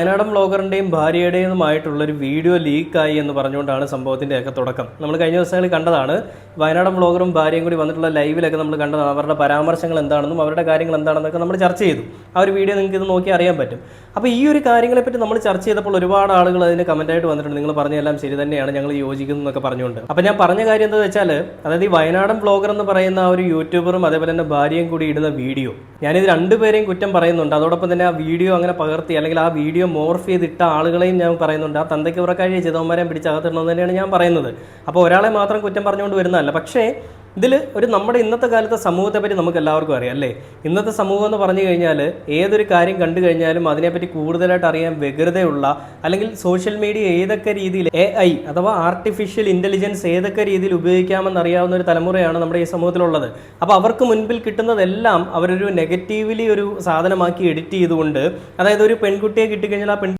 വയനാടൻ വ്ളോഗറിൻ്റെയും ഭാര്യയുടേതുമായിട്ടുള്ളൊരു വീഡിയോ ലീക്കായി എന്ന് പറഞ്ഞുകൊണ്ടാണ് സംഭവത്തിൻ്റെയൊക്കെ തുടക്കം. നമ്മൾ കഴിഞ്ഞ ദിവസങ്ങളിൽ കണ്ടതാണ്. വയനാടൻ വ്ളോഗറും ഭാര്യയും കൂടി വന്നിട്ടുള്ള ലൈവിലൊക്കെ നമ്മൾ കണ്ടതാണ്. അവരുടെ പരാമർശങ്ങൾ എന്താണെന്നും അവരുടെ കാര്യങ്ങൾ എന്താണെന്നൊക്കെ നമ്മൾ ചർച്ച ചെയ്തു. ആ ഒരു വീഡിയോ നിങ്ങൾക്ക് ഇത് നോക്കി അറിയാൻ പറ്റും. അപ്പോൾ ഈ ഒരു കാര്യങ്ങളെപ്പറ്റി നമ്മൾ ചർച്ച ചെയ്തപ്പോൾ ഒരുപാട് ആളുകൾ അതിന് കമൻറ്റായിട്ട് വന്നിട്ടുണ്ട്. നിങ്ങൾ പറഞ്ഞതെല്ലാം ശരി തന്നെയാണ്, ഞങ്ങൾ യോജിക്കുന്നു എന്നൊക്കെ പറഞ്ഞുകൊണ്ട്. അപ്പോൾ ഞാൻ പറഞ്ഞ കാര്യം എന്താണെന്ന് വെച്ചാൽ, അതായത് ഈ വയനാടൻ വ്ളോഗർ എന്ന് പറയുന്ന ആ ഒരു യൂട്യൂബറും അതേപോലെ തന്നെ ഭാര്യയും കൂടി ഇടുന്ന വീഡിയോ, ഞാനിത് രണ്ടുപേരെയും കുറ്റം പറയുന്നുണ്ട്. അതോടൊപ്പം തന്നെ ആ വീഡിയോ അങ്ങനെ പകർത്തി അല്ലെങ്കിൽ ആ വീഡിയോ മോർഫ് ചെയ്തിട്ട ആളുകളെയും ഞാൻ പറയുന്നുണ്ട്. ആ തന്തയ്ക്ക് പുറക്കാഴി ചെയ്തവന്മാരെയും പിടിച്ചകത്തിടണമെന്ന് തന്നെയാണ് ഞാൻ പറയുന്നത്. അപ്പോൾ ഒരാളെ മാത്രം കുറ്റം പറഞ്ഞുകൊണ്ട് വരുന്നതല്ല. പക്ഷേ ഇതിൽ ഒരു നമ്മുടെ ഇന്നത്തെ കാലത്തെ സമൂഹത്തെ പറ്റി നമുക്ക് എല്ലാവർക്കും അറിയാം അല്ലേ. ഇന്നത്തെ സമൂഹം എന്ന് പറഞ്ഞു കഴിഞ്ഞാൽ ഏതൊരു കാര്യം കണ്ടു കഴിഞ്ഞാലും അതിനെപ്പറ്റി കൂടുതലായിട്ട് അറിയാൻ വ്യഗ്രതയുള്ള, അല്ലെങ്കിൽ സോഷ്യൽ മീഡിയ ഏതൊക്കെ രീതിയിൽ AI അഥവാ ആർട്ടിഫിഷ്യൽ ഇൻ്റലിജൻസ് ഏതൊക്കെ രീതിയിൽ ഉപയോഗിക്കാമെന്ന് അറിയാവുന്ന ഒരു തലമുറയാണ് നമ്മുടെ ഈ സമൂഹത്തിലുള്ളത്. അപ്പോൾ അവർക്ക് മുൻപിൽ കിട്ടുന്നതെല്ലാം അവരൊരു നെഗറ്റീവ്ലി ഒരു സാധനമാക്കി എഡിറ്റ് ചെയ്തുകൊണ്ട്, അതായത് ഒരു പെൺകുട്ടിയെ കിട്ടിക്കഴിഞ്ഞാൽ ആ